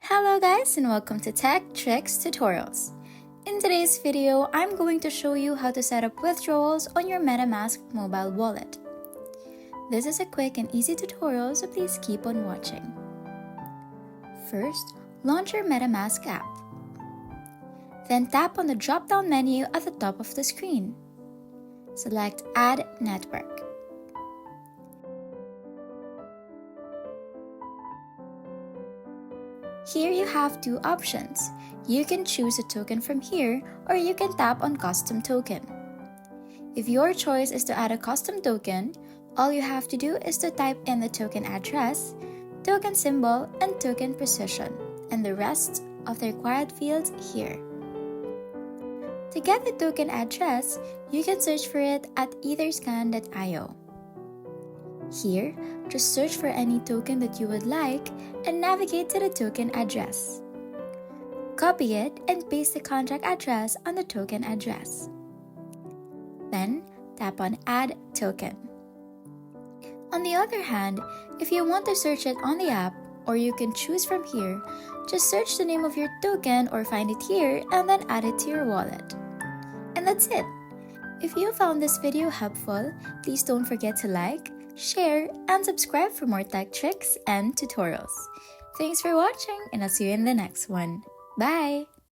Hello guys and welcome to Tech Tricks Tutorials. In today's video, I'm going to show you how to set up withdrawals on your Metamask mobile wallet. This is a quick and easy tutorial, so please keep on watching. First, launch your Metamask app. Then tap on the drop-down menu at the top of the screen. Select Add Network. Here you have two options. You can choose a token from here, or you can tap on Custom Token. If your choice is to add a custom token, all you have to do is to type in the token address, token symbol, and token precision, and the rest of the required fields here. To get the token address, you can search for it at etherscan.io. Here, just search for any token that you would like and navigate to the token address. Copy it and paste the contract address on the token address. Then, tap on Add Token. On the other hand, if you want to search it on the app, or you can choose from here, just search the name of your token or find it here and then add it to your wallet. And that's it! If you found this video helpful, please don't forget to like, share, and subscribe for more tech tricks and tutorials. Thanks for watching, and I'll see you in the next one. Bye!